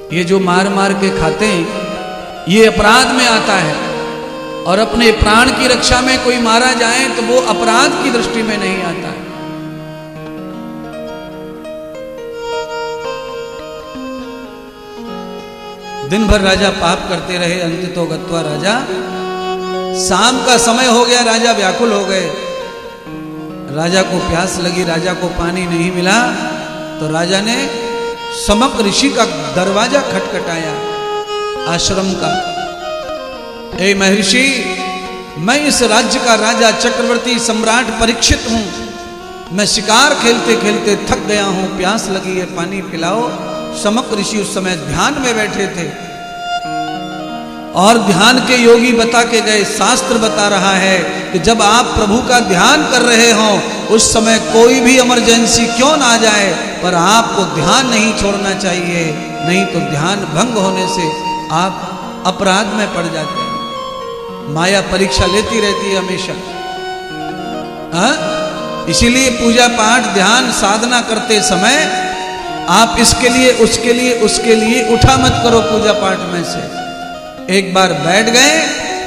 ये जो मार मार के खाते हैं ये अपराध में आता है, और अपने प्राण की रक्षा में कोई मारा जाए तो वो अपराध की दृष्टि में नहीं आता है। दिन भर राजा पाप करते रहे, अंत तो गत्वा राजा। शाम का समय हो गया, राजा व्याकुल हो गए, राजा को प्यास लगी, राजा को पानी नहीं मिला तो राजा ने समक ऋषि का दरवाजा खटखटाया आश्रम का। ए महर्षि, मैं इस राज्य का राजा चक्रवर्ती सम्राट परीक्षित हूं, मैं शिकार खेलते खेलते थक गया हूं, प्यास लगी है, पानी पिलाओ। समक ऋषि उस समय ध्यान में बैठे थे और ध्यान के योगी बता के गए, शास्त्र बता रहा है कि जब आप प्रभु का ध्यान कर रहे हो उस समय कोई भी इमरजेंसी क्यों ना आ जाए, पर आपको ध्यान नहीं छोड़ना चाहिए, नहीं तो ध्यान भंग होने से आप अपराध में पड़ जाते हैं। माया परीक्षा लेती रहती है हमेशा। इसीलिए पूजा पाठ ध्यान साधना करते समय आप इसके लिए उसके लिए उठा मत करो पूजा पाठ में से। एक बार बैठ गए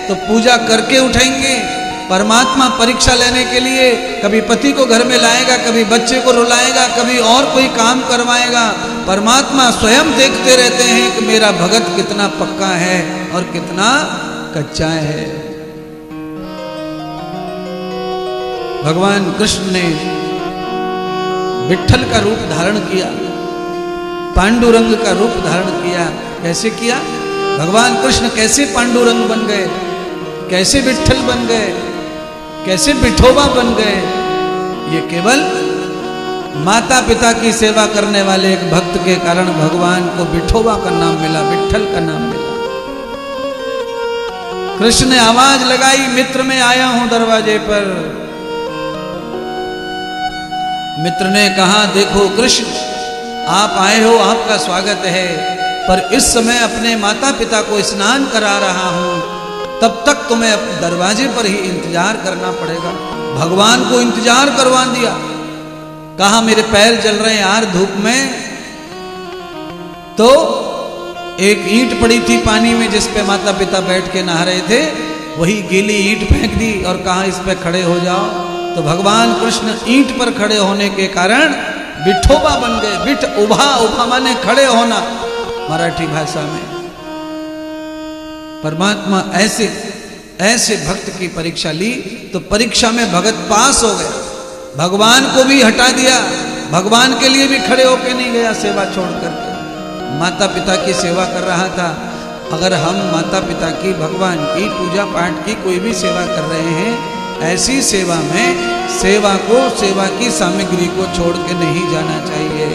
तो पूजा करके उठेंगे। परमात्मा परीक्षा लेने के लिए कभी पति को घर में लाएगा, कभी बच्चे को रुलाएगा, कभी और कोई काम करवाएगा। परमात्मा स्वयं देखते रहते हैं कि मेरा भगत कितना पक्का है और कितना कच्चा है। भगवान कृष्ण ने विट्ठल का रूप धारण किया, पांडुरंग का रूप धारण किया। कैसे किया? भगवान कृष्ण कैसे पांडुरंग बन गए, कैसे विट्ठल बन गए, कैसे विठोबा बन गए? ये केवल माता पिता की सेवा करने वाले एक भक्त के कारण भगवान को विठोबा का नाम मिला, विट्ठल का नाम मिला। कृष्ण ने आवाज लगाई, मित्र मैं आया हूं दरवाजे पर। मित्र ने कहा, देखो कृष्ण आप आए हो, आपका स्वागत है, पर इस समय अपने माता पिता को स्नान करा रहा हूं, तब तक तुम्हें दरवाजे पर ही इंतजार करना पड़ेगा। भगवान को इंतजार करवा दिया। कहा मेरे पैर जल रहे हैं यार धूप में। तो एक ईंट पड़ी थी पानी में जिस पे माता पिता बैठ के नहा रहे थे, वही गीली ईंट फेंक दी और कहा इस पे खड़े हो जाओ। तो भगवान कृष्ण ईंट पर खड़े होने के कारण विठोबा बन गए। विठ उभा माने खड़े होना मराठी भाषा में। परमात्मा ऐसे भक्त की परीक्षा ली तो परीक्षा में भगत पास हो गया। भगवान को भी हटा दिया, भगवान के लिए भी खड़े होके नहीं गया सेवा छोड़ करके, माता पिता की सेवा कर रहा था। अगर हम माता पिता की, भगवान की, पूजा पाठ की कोई भी सेवा कर रहे हैं, ऐसी सेवा में सेवा की सामग्री को छोड़ के नहीं जाना चाहिए।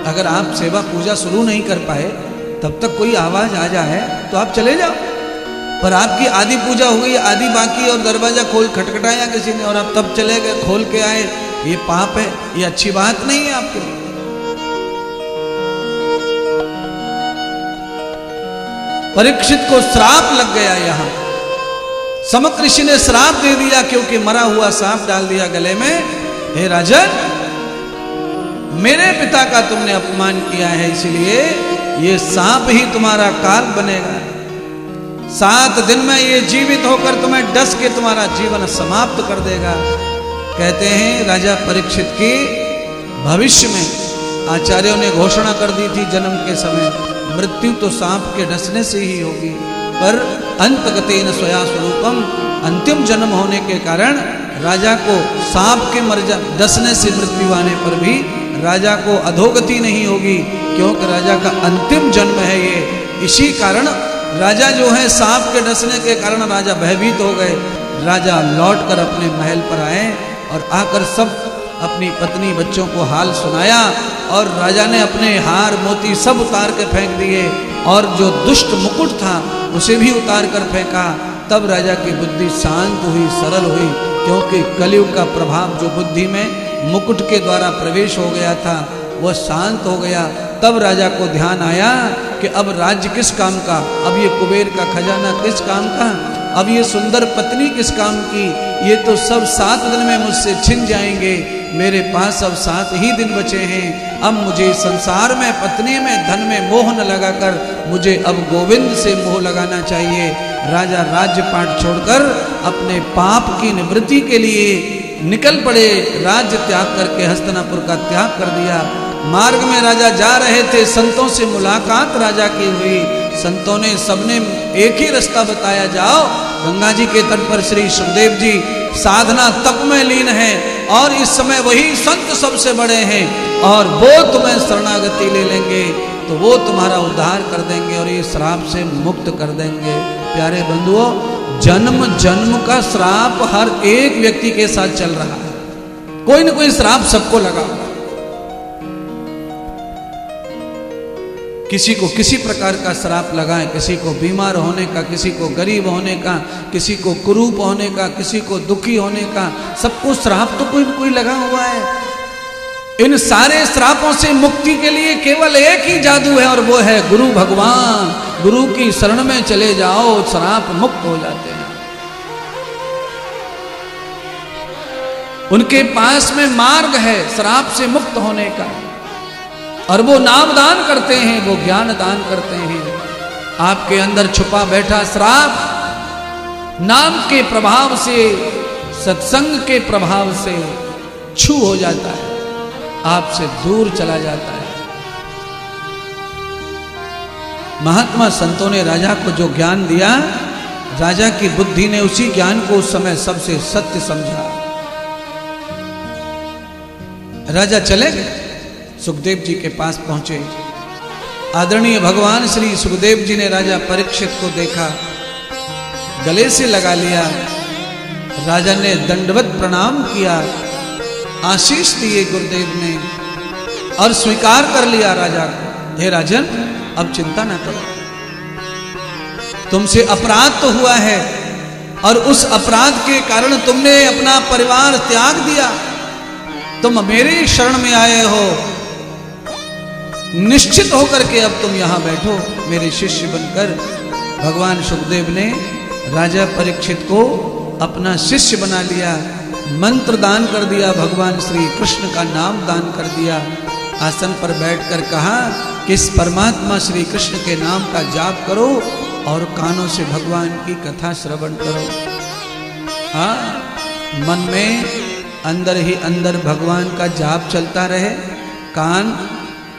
अगर आप सेवा पूजा शुरू नहीं कर पाए तब तक कोई आवाज आ जाए तो आप चले जाओ, पर आपकी आधी पूजा हो गई, आधी बाकी, और दरवाजा खोल खटखटाया किसी ने और आप तब चले गए, खोल के आए, ये पाप है, ये अच्छी बात नहीं है आपके लिए। परीक्षित को श्राप लग गया। यहां समक ऋषि ने श्राप दे दिया क्योंकि मरा हुआ सांप डाल दिया गले में। हे राजन, मेरे पिता का तुमने अपमान किया है, इसलिए ये सांप ही तुम्हारा काल बनेगा। 7 दिन में ये जीवित होकर तुम्हें डस के तुम्हारा जीवन समाप्त कर देगा। कहते हैं राजा परीक्षित की भविष्य में आचार्यों ने घोषणा कर दी थी जन्म के समय, मृत्यु तो सांप के डसने से ही होगी, पर अंतगतेन स्वया स्वरूपम, अंतिम जन्म होने के कारण राजा को सांप के डसने से मृत्यु आने पर भी राजा को अधोगति नहीं होगी, क्योंकि राजा का अंतिम जन्म है ये। इसी कारण राजा जो है सांप के डसने के कारण राजा भयभीत हो गए। राजा लौटकर अपने महल पर आए और आकर सब अपनी पत्नी बच्चों को हाल सुनाया, और राजा ने अपने हार मोती सब उतार के फेंक दिए और जो दुष्ट मुकुट था उसे भी उतार कर फेंका। तब राजा की बुद्धि शांत हुई, सरल हुई, क्योंकि कलयुग का प्रभाव जो बुद्धि में मुकुट के द्वारा प्रवेश हो गया था वह शांत हो गया। तब राजा को ध्यान आया कि अब राज्य किस काम का, अब ये कुबेर का खजाना किस काम का, अब ये सुंदर पत्नी किस काम की, ये तो सब 7 दिन में मुझसे छिन जाएंगे। मेरे पास अब 7 ही दिन बचे हैं। अब मुझे संसार में, पत्नी में, धन में मोह न लगाकर मुझे अब गोविंद से मोह लगाना चाहिए। राजा राज्यपाट छोड़कर अपने पाप की निवृत्ति के लिए निकल पड़े। राज्य त्याग करके हस्तिनापुर का त्याग कर दिया। मार्ग में राजा जा रहे थे, संतों से मुलाकात राजा की हुई। संतों ने सबने एक ही रास्ता बताया, जाओ गंगा जी के तट पर श्री सुखदेव जी साधना तप में लीन है और इस समय वही संत सबसे बड़े हैं और वो तुम्हें शरणागति ले लेंगे तो वो तुम्हारा उद्धार कर देंगे और ये श्राप से मुक्त कर देंगे। प्यारे बंधुओं, जन्म जन्म का श्राप हर एक व्यक्ति के साथ चल रहा है। कोई ना कोई श्राप सबको लगा। किसी को किसी प्रकार का श्राप लगा है, किसी को बीमार होने का, किसी को गरीब होने का, किसी को कुरूप होने का, किसी को दुखी होने का। सबको श्राप तो कोई कोई लगा हुआ है। इन सारे श्रापों से मुक्ति के लिए केवल एक ही जादू है और वो है गुरु भगवान। गुरु की शरण में चले जाओ, श्राप मुक्त हो जाते हैं। उनके पास में मार्ग है श्राप से मुक्त होने का और वो नाम दान करते हैं, वो ज्ञान दान करते हैं। आपके अंदर छुपा बैठा श्राप नाम के प्रभाव से, सत्संग के प्रभाव से छू हो जाता है, आपसे दूर चला जाता है। महात्मा संतों ने राजा को जो ज्ञान दिया, राजा की बुद्धि ने उसी ज्ञान को उस समय सबसे सत्य समझा। राजा चले गए, सुखदेव जी के पास पहुंचे। आदरणीय भगवान श्री सुखदेव जी ने राजा परीक्षित को देखा, गले से लगा लिया। राजा ने दंडवत प्रणाम किया, आशीष दिए गुरुदेव ने और स्वीकार कर लिया राजा को। हे राजन, अब चिंता न करो, तुमसे अपराध तो हुआ है और उस अपराध के कारण तुमने अपना परिवार त्याग दिया। तुम मेरे शरण में आए हो, निश्चित होकर के अब तुम यहां बैठो मेरे शिष्य बनकर। भगवान सुखदेव ने राजा परीक्षित को अपना शिष्य बना लिया, मंत्र दान कर दिया, भगवान श्री कृष्ण का नाम दान कर दिया। आसन पर बैठकर कहा कि इस परमात्मा श्री कृष्ण के नाम का जाप करो और कानों से भगवान की कथा श्रवण करो। हाँ, मन में अंदर ही अंदर भगवान का जाप चलता रहे, कान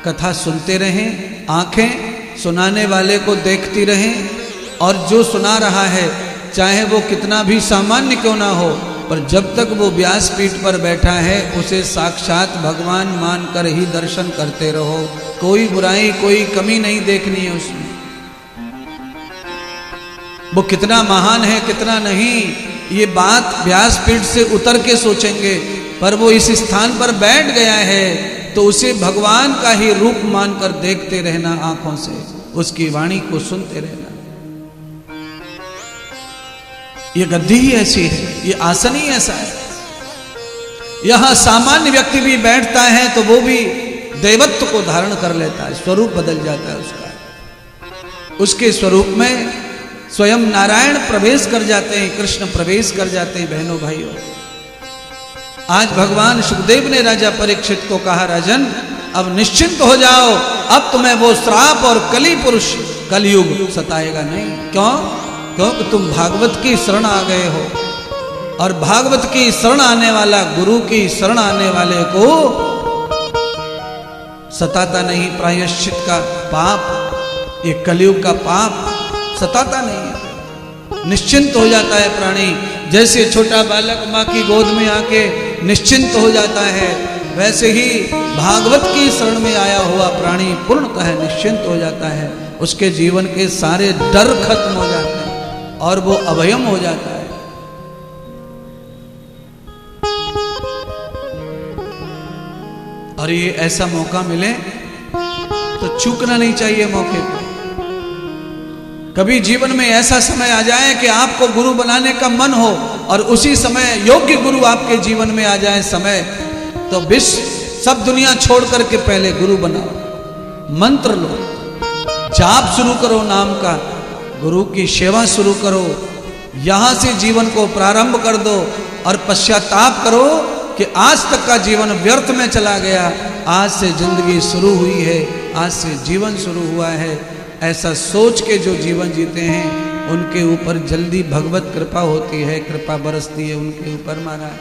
कथा सुनते रहें, आंखें सुनाने वाले को देखती रहें और जो सुना रहा है चाहे वो कितना भी सामान्य क्यों ना हो, पर जब तक वो व्यासपीठ पर बैठा है उसे साक्षात भगवान मानकर ही दर्शन करते रहो। कोई बुराई, कोई कमी नहीं देखनी है उसमें। वो कितना महान है, कितना नहीं, ये बात व्यासपीठ से उतर के सोचेंगे, पर वो इस स्थान पर बैठ गया है तो उसे भगवान का ही रूप मानकर देखते रहना, आंखों से उसकी वाणी को सुनते रहना। ये गद्दी ही ऐसी है, ये आसन ही ऐसा है। यहां सामान्य व्यक्ति भी बैठता है तो वो भी देवत्व को धारण कर लेता है, स्वरूप बदल जाता है उसका। उसके स्वरूप में स्वयं नारायण प्रवेश कर जाते हैं, कृष्ण प्रवेश कर जाते हैं। बहनों भाइयों, आज भगवान सुखदेव ने राजा परीक्षित को कहा, राजन अब निश्चिंत हो जाओ, अब तुम्हें वो श्राप और कली पुरुष कलयुग सताएगा नहीं। क्यों? क्योंकि तुम भागवत की शरण आ गए हो और भागवत की शरण आने वाला, गुरु की शरण आने वाले को सताता नहीं। प्रायश्चित का पाप, ये कलयुग का पाप सताता नहीं है, निश्चिंत हो जाता है प्राणी। जैसे छोटा बालक माँ की गोद में आके निश्चिंत हो जाता है, वैसे ही भागवत की शरण में आया हुआ प्राणी पूर्णतः निश्चिंत हो जाता है। उसके जीवन के सारे डर खत्म हो जाते हैं और वो अभयम हो जाता है। और ये ऐसा मौका मिले तो चूकना नहीं चाहिए मौके को। कभी जीवन में ऐसा समय आ जाए कि आपको गुरु बनाने का मन हो और उसी समय योग्य गुरु आपके जीवन में आ जाए समय, तो विश्व सब दुनिया छोड़ करके पहले गुरु बनाओ, मंत्र लो, जाप शुरू करो नाम का, गुरु की सेवा शुरू करो, यहां से जीवन को प्रारंभ कर दो और पश्चाताप करो कि आज तक का जीवन व्यर्थ में चला गया, आज से जिंदगी शुरू हुई है, आज से जीवन शुरू हुआ है, ऐसा सोच के जो जीवन जीते हैं उनके ऊपर जल्दी भगवत कृपा होती है, कृपा बरसती है उनके ऊपर। महाराज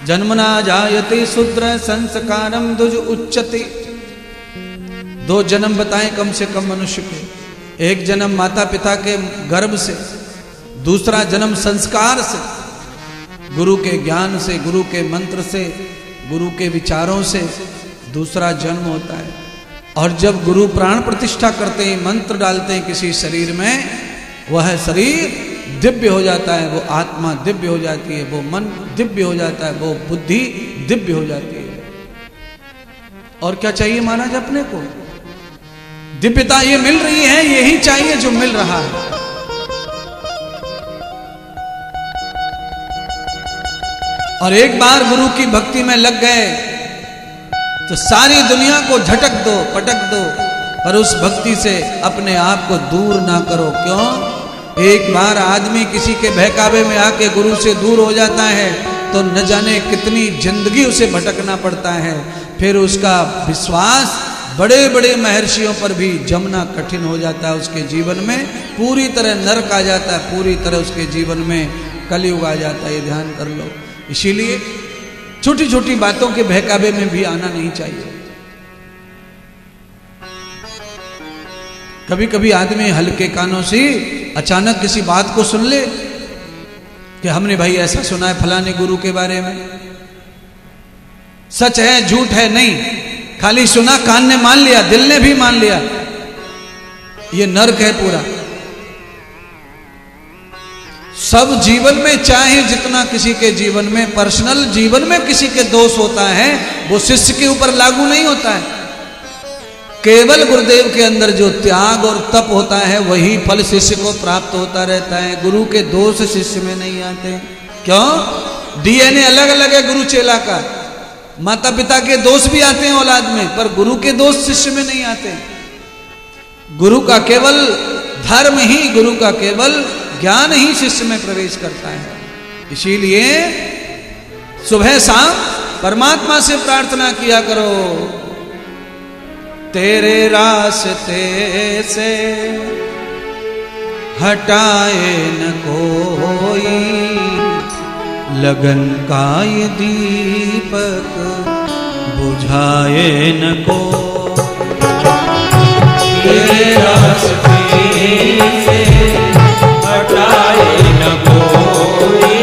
जन्मना जायते शूद्र संस्कारम दुज उच्चते, 2 जन्म बताएं कम से कम मनुष्य के। एक जन्म माता पिता के गर्भ से, दूसरा जन्म संस्कार से, गुरु के ज्ञान से, गुरु के मंत्र से, गुरु के विचारों से दूसरा जन्म होता है। और जब गुरु प्राण प्रतिष्ठा करते हैं, मंत्र डालते हैं किसी शरीर में, वह शरीर दिव्य हो जाता है, वो आत्मा दिव्य हो जाती है, वो मन दिव्य हो जाता है, वो बुद्धि दिव्य हो जाती है। और क्या चाहिए महाराज अपने को? दिव्यता ये मिल रही है, यही चाहिए जो मिल रहा है। और एक बार गुरु की भक्ति में लग गए तो सारी दुनिया को झटक दो, पटक दो, पर उस भक्ति से अपने आप को दूर ना करो। क्यों? एक बार आदमी किसी के बहकावे में आके गुरु से दूर हो जाता है तो न जाने कितनी जिंदगी उसे भटकना पड़ता है। फिर उसका विश्वास बड़े बड़े महर्षियों पर भी जमना कठिन हो जाता है, उसके जीवन में पूरी तरह नरक आ जाता है, पूरी तरह उसके जीवन में कलयुग आ जाता है। ये ध्यान कर लो। इसीलिए छोटी छोटी बातों के बहकावे में भी आना नहीं चाहिए। कभी कभी आदमी हल्के कानों से अचानक किसी बात को सुन ले कि हमने भाई ऐसा सुना है फलाने गुरु के बारे में, सच है झूठ है नहीं, खाली सुना, कान ने मान लिया, दिल ने भी मान लिया, ये नर्क है पूरा। सब जीवन में चाहे जितना किसी के जीवन में, पर्सनल जीवन में किसी के दोष होता है, वो शिष्य के ऊपर लागू नहीं होता है। केवल गुरुदेव के अंदर जो त्याग और तप होता है वही फल शिष्य को प्राप्त होता रहता है। गुरु के दोष शिष्य में नहीं आते। क्यों? डीएनए अलग अलग है गुरु चेला का, माता पिता के दोष भी आते हैं औलाद में, पर गुरु के दोष शिष्य में नहीं आते। गुरु का केवल धर्म ही, गुरु का केवल ज्ञान ही शिष्य में प्रवेश करता है। इसीलिए सुबह शाम परमात्मा से प्रार्थना किया करो, तेरे रास्ते से हटाए न कोई, लगन का ये दीपक बुझाए न कोई। तेरे रास्ते से हटाए न कोई,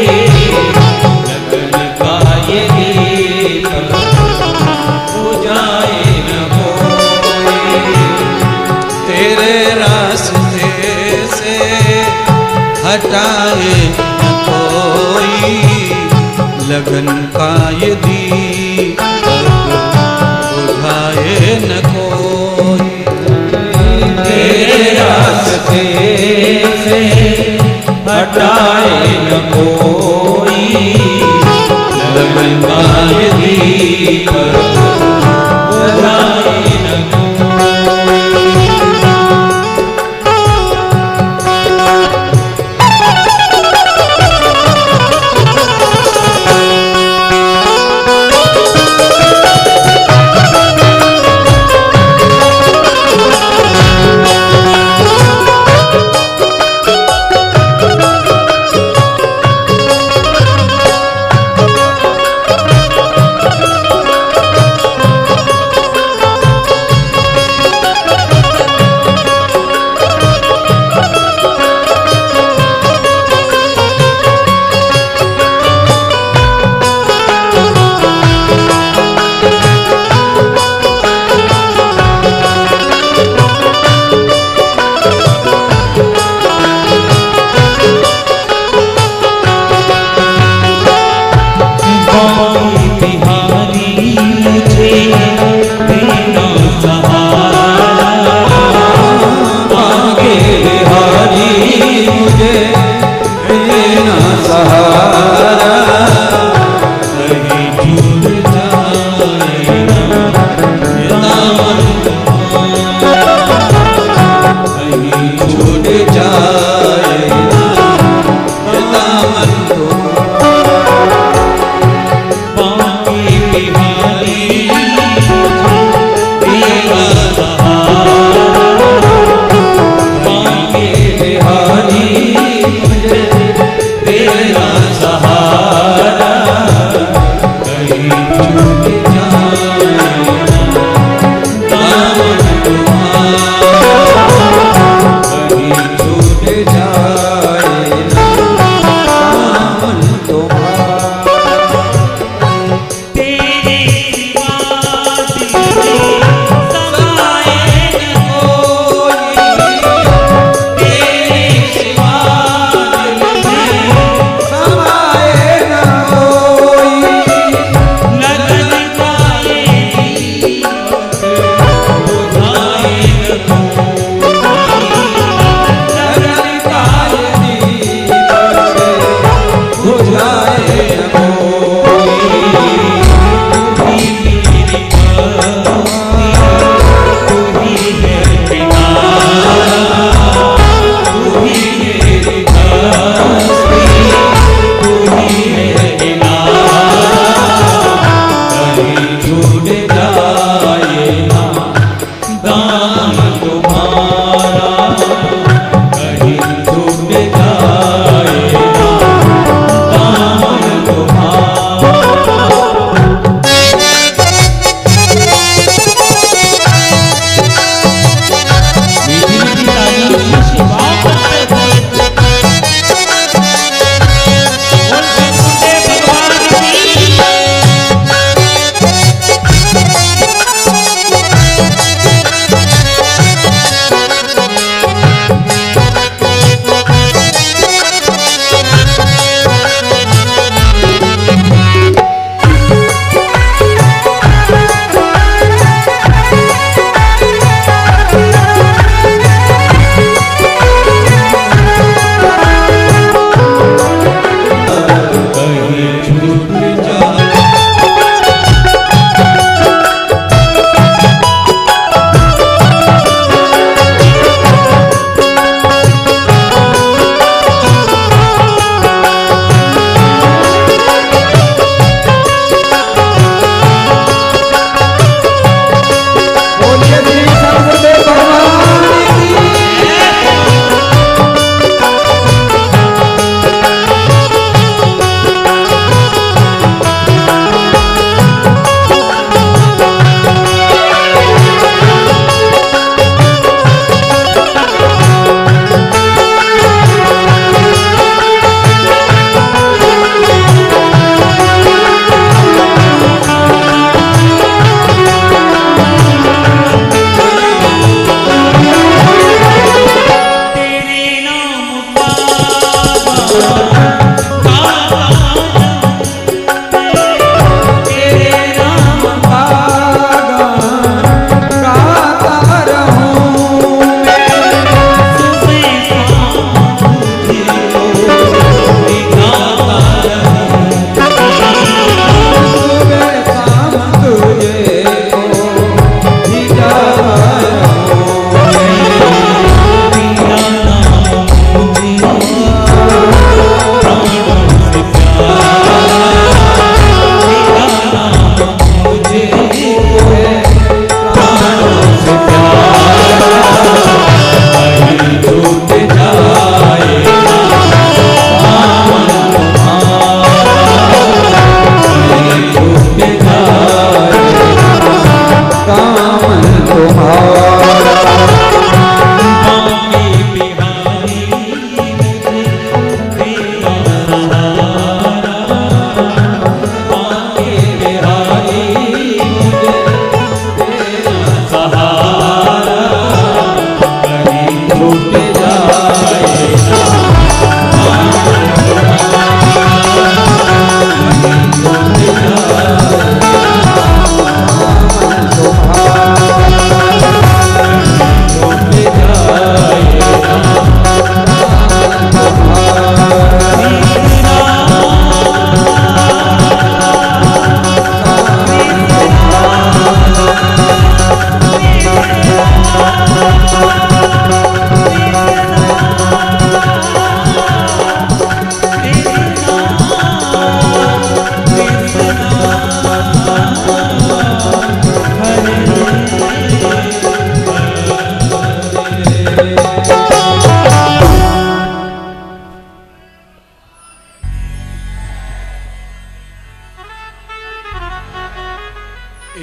लगन का ये दीपक बुझाए न कोई। तेरे रास्ते से हटाए न कोई, लगन का ये दीपक बुझाए न कोई। तेरे रास्ते से हटाए न कोई, लगन का ये दीपक बुझाए न कोई।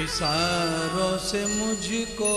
इशारों से मुझको